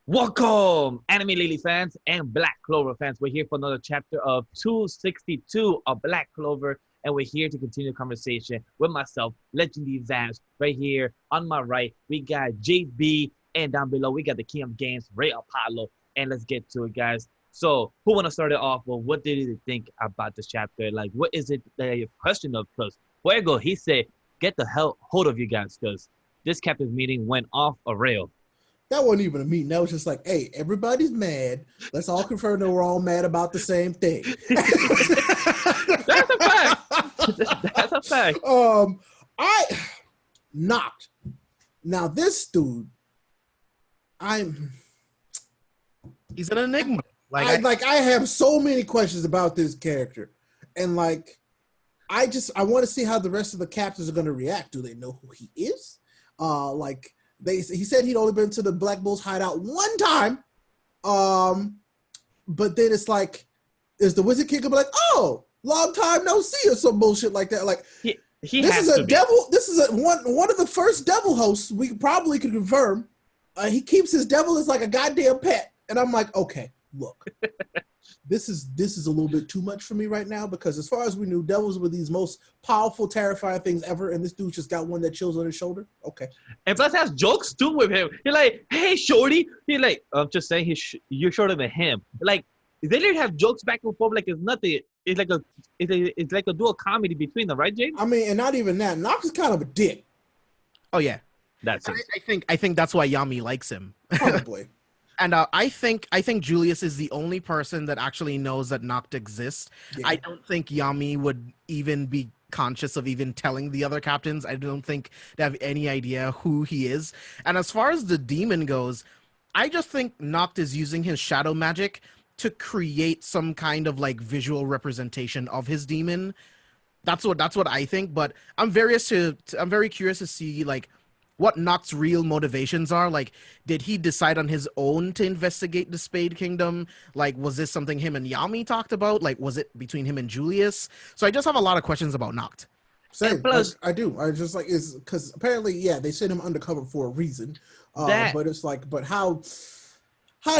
Welcome, Anime Lily fans and Black Clover fans. We're here for another chapter of 262 of Black Clover, and we're here to continue the conversation with myself, LegendDVash. Right here on my right, we got JB, and down below, we got the King of Games, RayApollo. And let's get to it, guys. So, who want to start it off? Well, what did you think about this chapter? Like, what is it that you're questioning of? Because Fuego, he said, get the hell hold of you guys, because this captain's meeting went off a rail. That wasn't even a meeting. That was just like, hey, everybody's mad. Let's all confirm that we're all mad about the same thing. That's a fact. That's a fact. I knocked. Now this dude, he's an enigma. I have so many questions about this character, and I want to see how the rest of the captains are going to react. Do they know who he is? He said he'd only been to the Black Bulls hideout one time, but then it's like, is the Wizard King gonna be like, oh, long time no see, or some bullshit like that? Like, he this has is to a be. devil. This is one of the first devil hosts we probably could confirm. He keeps his devil as like a goddamn pet, and I'm like, okay, look, this is a little bit too much for me right now, because as far as we knew, devils were these most powerful, terrifying things ever, and this dude just got one that chills on his shoulder. Okay. And plus has jokes too with him. He's like, hey, shorty. He's like, I'm just saying you're shorter than him. Like, they literally have jokes back and forth like it's nothing. It's like a dual comedy between them, right, James? I mean, and not even that. Nox is kind of a dick. Oh yeah, That's it. I think that's why Yami likes him. Probably. And I think Julius is the only person that actually knows that Noct exists. Yeah. I don't think Yami would even be conscious of even telling the other captains. I don't think they have any idea who he is. And as far as the demon goes, I just think Noct is using his shadow magic to create some kind of like visual representation of his demon. That's what I think. But I'm very curious to see like what Noct's real motivations are. Like, did he decide on his own to investigate the Spade Kingdom? Like, was this something him and Yami talked about? Like, was it between him and Julius? So I just have a lot of questions about Noct. Same. Plus, I do. I just like, is because apparently, yeah, they sent him undercover for a reason. But it's like, but how'd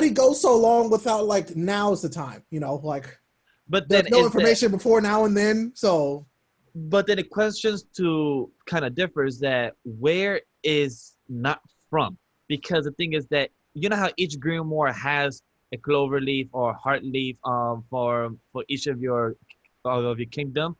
he go so long without like, now's the time? You know, like, but there's then no information before now and then. So, but then the questions to kind of differ is that where is not from? Because the thing is that you know how each grimoire has a clover leaf or heart leaf for each of your kingdom,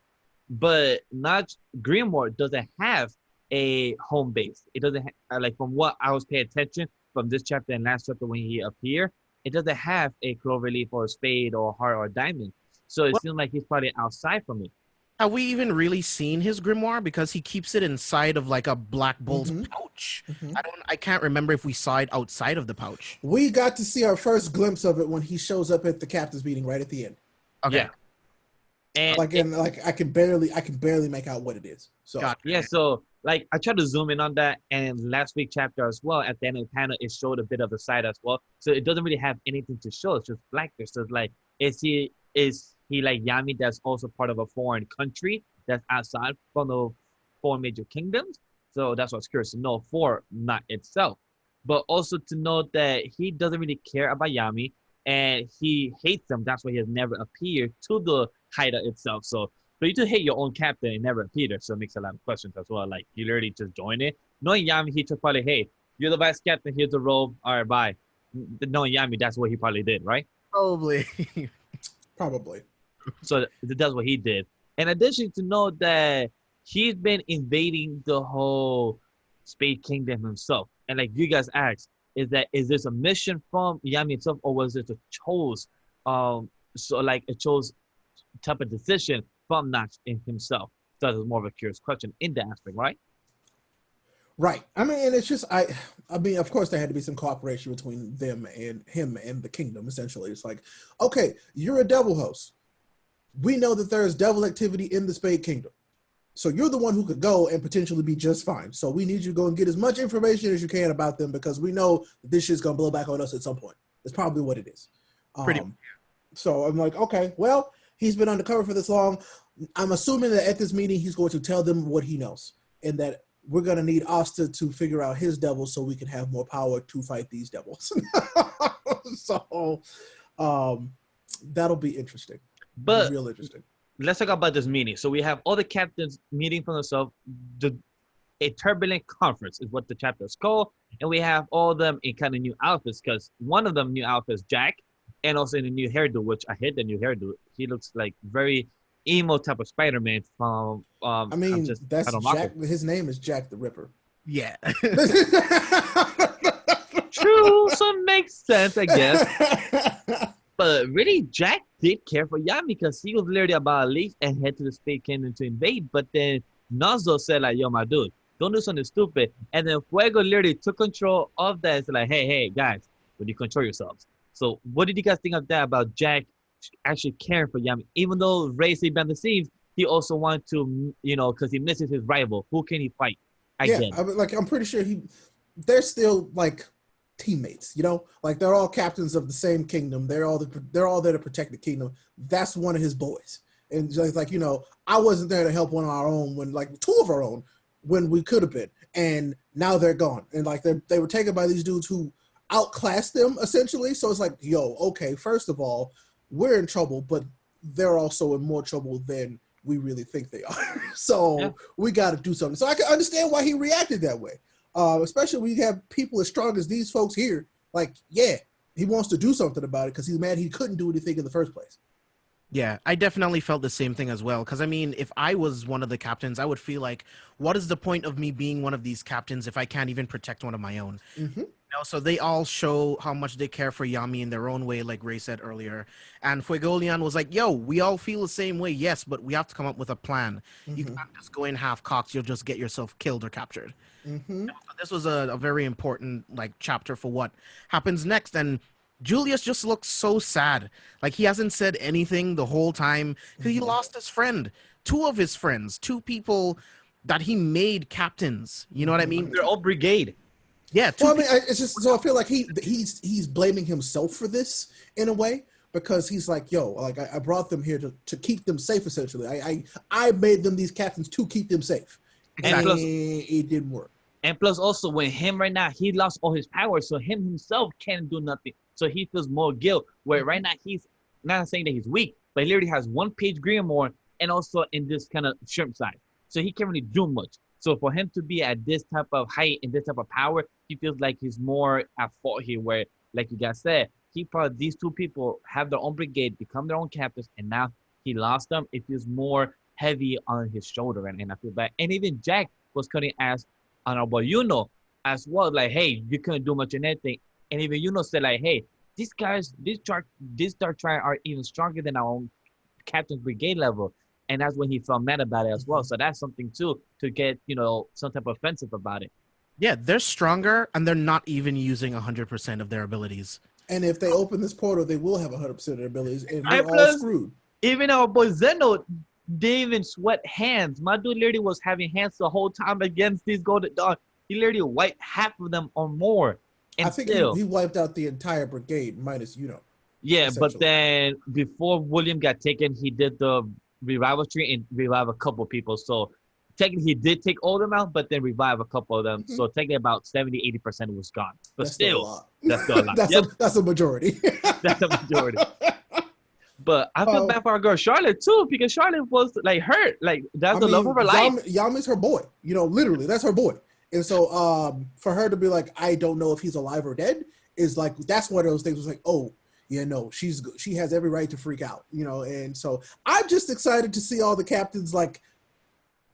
but not grimoire doesn't have a home base. It doesn't like, from what I was paying attention from this chapter and last chapter when he appeared, it doesn't have a clover leaf or a spade or heart or diamond. So it seems like he's probably outside from it. Have we even really seen his grimoire? Because he keeps it inside of like a Black Bull's pouch. I can't remember if we saw it outside of the pouch. we got to see our first glimpse of it when he shows up at the captain's meeting right at the end. Okay. Yeah. And I can barely make out what it is. So yeah, so like I tried to zoom in on that, and last week chapter as well, at the end of the panel, it showed a bit of the side as well. So it doesn't really have anything to show. It's just black there. So it's like, is he like Yami that's also part of a foreign country that's outside from the four major kingdoms? So that's what's curious to know for not itself. But also to know that he doesn't really care about Yami and he hates them. That's why he has never appeared to the hideout itself. So for you to hate your own captain and never appear there, so it makes a lot of questions as well. Like, you literally just join it. Knowing Yami, he just probably, hey, you're the vice captain, here's the robe, all right, bye. Knowing Yami, that's what he probably did, right? Probably. So that's what he did. In addition to know that he's been invading the whole Spade Kingdom himself. And like you guys asked, is this a mission from Yami himself, or was it a chose type of decision from Notch in himself? So that's more of a curious question in that aspect, right? right. I mean, and it's just I mean, of course, there had to be some cooperation between them and him and the kingdom. Essentially, it's like, okay, you're a devil host. We know that there is devil activity in the Spade Kingdom. So you're the one who could go and potentially be just fine. So we need you to go and get as much information as you can about them, because we know that this shit's going to blow back on us at some point. That's probably what it is. So I'm like, okay, well, he's been undercover for this long. I'm assuming that at this meeting, he's going to tell them what he knows, and that we're gonna need Asta to figure out his devil so we can have more power to fight these devils. So that'll be interesting. But real interesting. Let's talk about this meeting. So we have all the captains meeting for themselves. A turbulent conference is what the chapter is called, and we have all of them in kind of new outfits because one of them new outfits Jack, and also in a new hairdo, which I hate the new hairdo. He looks like very emo type of Spider-Man from. I mean, that's Jack. His name is Jack the Ripper. Yeah. True, so it makes sense, I guess. But really, Jack did care for Yami because he was literally about to leave and head to the Space Kingdom to invade. But then Nazo said, like, yo, my dude, don't do something stupid. And then Fuego literally took control of that. It's like, hey, guys, would you control yourselves? So what did you guys think of that about Jack actually caring for Yami? Even though Ray said behind the scenes, he also wanted to, because he misses his rival. Who can he fight? I'm pretty sure they're still like teammates, like they're all captains of the same kingdom. They're all there to protect the kingdom. That's one of his boys. And just like, I wasn't there to help one of our own when like two of our own when we could have been. And now they're gone. And like they were taken by these dudes who outclassed them essentially. So it's like, yo, okay, first of all, we're in trouble, but they're also in more trouble than we really think they are. So we got to do something. So I can understand why he reacted that way. Especially when you have people as strong as these folks here. Like, yeah, he wants to do something about it because he's mad he couldn't do anything in the first place. Yeah, I definitely felt the same thing as well. Because, I mean, if I was one of the captains, I would feel like, what is the point of me being one of these captains if I can't even protect one of my own? Mm-hmm. So they all show how much they care for Yami in their own way, like Ray said earlier. And Fuegolian was like, yo, we all feel the same way, yes, but we have to come up with a plan. Mm-hmm. You can't just go in half-cocked. You'll just get yourself killed or captured. Mm-hmm. This was a very important chapter for what happens next. And Julius just looks so sad. Like, he hasn't said anything the whole time because he lost his friend. Two of his friends. Two people that he made captains. You know what I mean? They're all brigade. Yeah. Well, I mean, it's just so I feel like he's blaming himself for this in a way because he's like, yo, like I brought them here to keep them safe. Essentially, I made them these captains to keep them safe, and it didn't work. And plus, also with him right now, he lost all his power, so him himself can't do nothing. So he feels more guilt. Where right now he's not saying that he's weak, but he literally has one page Grimoire and also in this kind of shrimp side, so he can't really do much. So for him to be at this type of height and this type of power, he feels like he's more at fault here. Where, like you guys said, these two people have their own brigade, become their own captains, and now he lost them. It feels more heavy on his shoulder, and I feel bad. And even Jack was cutting ass on our boy Yuno as well. Like, hey, you couldn't do much in anything. And even Yuno said, like, hey, these guys, this Dark Triad are even stronger than our own captain's brigade level. And that's when he felt mad about it as well. So that's something too to get, some type of offensive about it. Yeah, they're stronger and they're not even using 100% of their abilities. And if they open this portal, they will have 100% of their abilities, and they're all screwed. Even our boy Zeno didn't even sweat hands. My dude literally was having hands the whole time against these golden dogs. He literally wiped half of them or more. And I think he wiped out the entire brigade minus Yeah, but then before William got taken, he did the revival tree and revive a couple people. So technically he did take all of them out, but then revive a couple of them. Mm-hmm. So technically about 70-80% was gone. But that's still a lot. That's a majority. That's a majority. But I feel bad for our girl Charlotte too, because Charlotte was like hurt. Like that's the love of her life. Yami's her boy. Literally, that's her boy. And so for her to be like, I don't know if he's alive or dead, is like, that's one of those things was like, oh, yeah, no, she has every right to freak out, and so I'm just excited to see all the captains like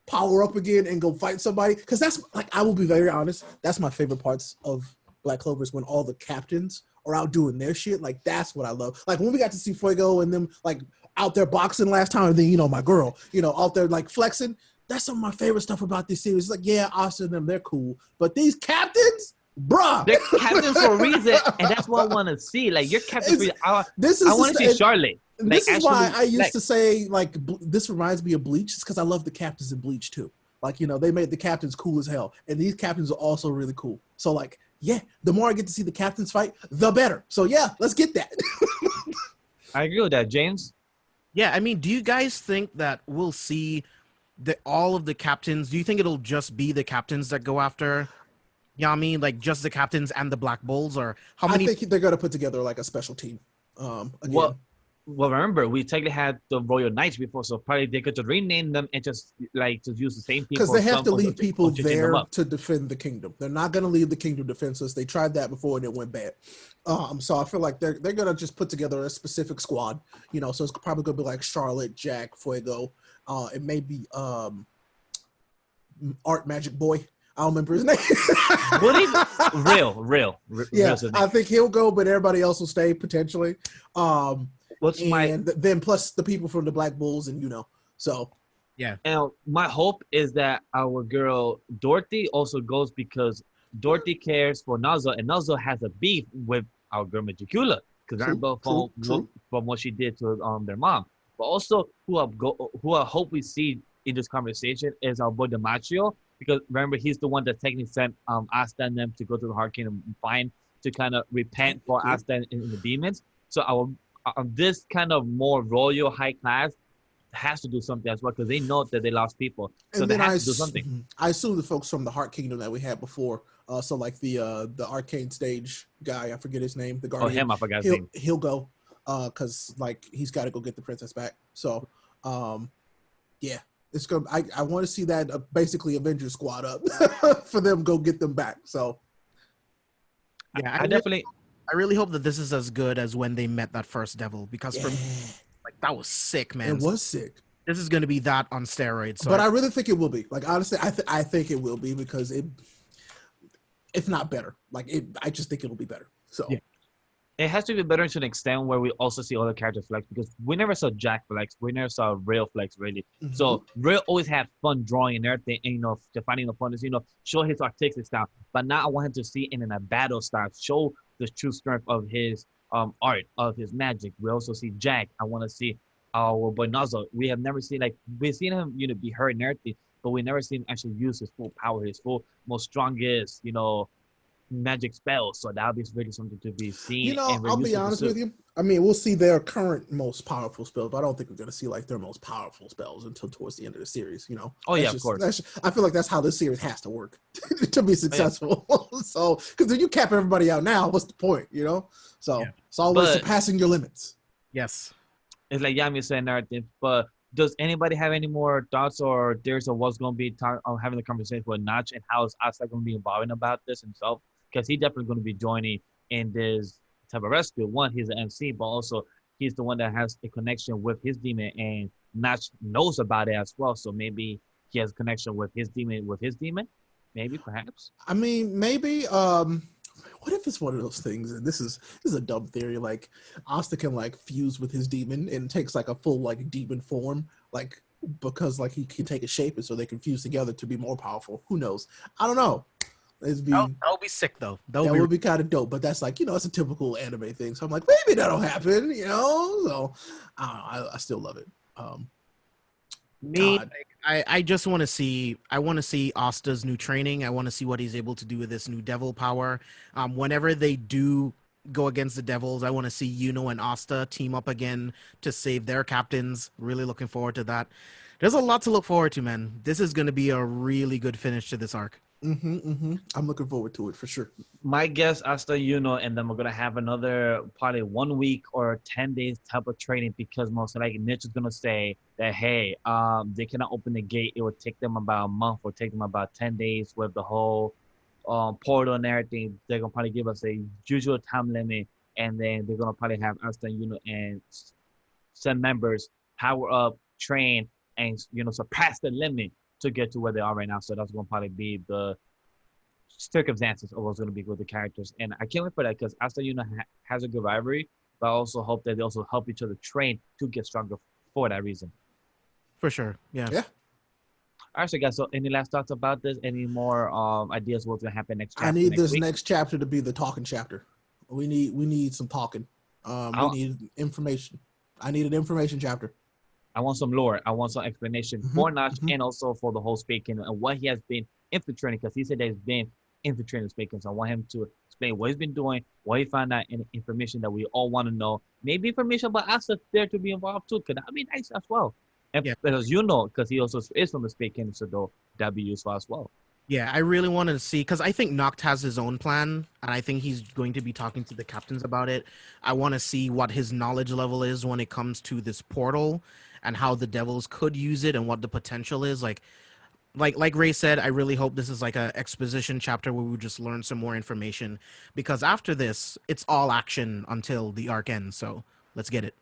power up again and go fight somebody, because that's like, I will be very honest, that's my favorite parts of Black Clover is when all the captains are out doing their shit. Like, that's what I love. Like when we got to see Fuego and them like out there boxing last time, and then my girl, out there like flexing. That's some of my favorite stuff about this series. It's like, yeah, Austin and them, they're cool, but these captains, bruh, they're captains for a reason, and that's what I want to see. Like, your captains. I want to see Charlotte. This is why I used to say like this reminds me of Bleach, because I love the captains in Bleach too. Like, they made the captains cool as hell, and these captains are also really cool. So like, yeah, the more I get to see the captains fight, the better. So yeah, let's get that. I agree with that, James. Yeah, I mean, do you guys think that we'll see all of the captains. Do you think it'll just be the captains that go after Yami, like just the captains and the Black Bulls, or how many? I think they're gonna put together like a special team. Again. Well, remember, we technically had the Royal Knights before, so probably they could just rename them and just use the same people. Because they have to leave people there to defend the kingdom. They're not going to leave the kingdom defenseless. They tried that before and it went bad. So I feel like they're going to just put together a specific squad. So it's probably going to be like Charlotte, Jack, Fuego. It may be Art Magic Boy. I don't remember his name. Real. Yeah, I think he'll go, but everybody else will stay potentially. Then plus the people from the Black Bulls and so yeah. And my hope is that our girl Dorothy also goes because Dorothy cares for Nazo and Nazo has a beef with our girl Magicula because from what she did to their mom. But also who I hope we see in this conversation is our boy Demachio, because remember he's the one that technically sent Asta and them to go to the Heart Kingdom and find to kind of repent for Asta and the demons. So our this kind of more royal high class has to do something as well because they know that they lost people, so they have to do something. I assume the folks from the Heart Kingdom that we had before, so like the arcane stage guy, I forget his name, the Guardian. Oh, him, I forgot his name. He'll go because like he's got to go get the princess back. So yeah, it's gonna. I want to see that basically Avengers squad up for them go get them back. So yeah, I really hope that this is as good as when they met that first devil, because for me, like that was sick, man. It was sick. This is going to be that on steroids. So but I really think it will be. Like honestly, I think it will be because if not better. Like I just think it'll be better. So yeah. It has to be better to an extent where we also see other characters flex, because we never saw Jack flex, we never saw Real flex really. Mm-hmm. So Real always had fun drawing and everything, and finding opponents, show his artistic style. But now I want him to see it in a battle style, show the true strength of his art, of his magic. We also see Jack. I want to see our boy Nazo. We have never seen, like, we've seen him, be hurt and everything, but we never seen him actually use his full power, his full, most strongest, magic spells. So that'll be really something to be seen. I'll be honest with you. I mean, we'll see their current most powerful spells, but I don't think we're going to see like their most powerful spells until towards the end of the series. Oh yeah, of course. I feel like that's how this series has to work to be successful. Oh, yeah. So, because if you cap everybody out now, what's the point? So it's always surpassing your limits. Yes, it's like Yami said everything. But does anybody have any more thoughts or theories of what's going to be having the conversation with Notch, and how is Asa going to be involving about this himself? Because he's definitely going to be joining in this type of rescue. One, he's an MC, but also he's the one that has a connection with his demon, and Notch knows about it as well. So maybe he has a connection with his demon, maybe, perhaps. I mean, maybe. What if it's one of those things? And this is a dumb theory. Like Asta can like fuse with his demon and takes like a full like demon form, like because like he can take a shape, and so they can fuse together to be more powerful. Who knows? I don't know. That would be sick though. That would be kind of dope, but that's like, it's a typical anime thing. So I'm like, maybe that'll happen, So I still love it. I just want to see. I want to see Asta's new training. I want to see what he's able to do with this new devil power. Whenever they do go against the devils, I want to see Yuno and Asta team up again to save their captains. Really looking forward to that. There's a lot to look forward to, man. This is going to be a really good finish to this arc. I'm looking forward to it for sure. My guess, Asta, and then we're gonna have another probably 1 week or 10 days type of training, because most likely Niche is gonna say that hey, they cannot open the gate. It would take them about a month or take them about 10 days with the whole portal and everything. They're gonna probably give us a usual time limit, and then they're gonna probably have Asta and send members power up, train, and surpass the limit to get to where they are right now. So that's going to probably be the circumstances of what's going to be with the characters. And I can't wait for that, because Asta has a good rivalry, but I also hope that they also help each other train to get stronger for that reason. For sure. Yeah. Yeah. All right, so guys, so any last thoughts about this? Any more ideas what's going to happen next chapter? I need this next chapter to be the talking chapter. We need some talking. We need information. I need an information chapter. I want some lore. I want some explanation for Notch and also for the whole Spade Kingdom and what he has been infiltrating, because he said that he's been infiltrating the Spade Kingdom. So I want him to explain what he's been doing, what he found out, and information that we all want to know. Maybe information about us that's there to be involved too, because that would be nice as well. And Yeah. because because he also is from the Space Kingdom, so that'll be useful as well. Yeah, I really wanted to see because I think Noct has his own plan, and I think he's going to be talking to the captains about it. I want to see what his knowledge level is when it comes to this portal and how the devils could use it and what the potential is. Like Ray said, I really hope this is like a exposition chapter where we just learn some more information because after this, it's all action until the arc ends. So let's get it.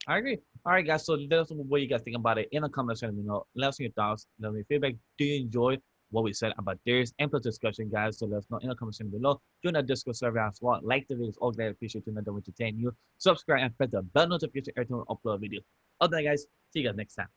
I agree. All right, guys. So let us know what you guys think about it in the comments. Let me know. Let us know your thoughts. Let me know your feedback. Do you enjoy what we said about theirs and plus discussion, guys? So let us know in the comments below. Join our Discord server as well. Like the videos. All glad appreciate you. Not entertain you. Subscribe and press the bell notification every time we upload a video. Other than that, guys, see you guys next time.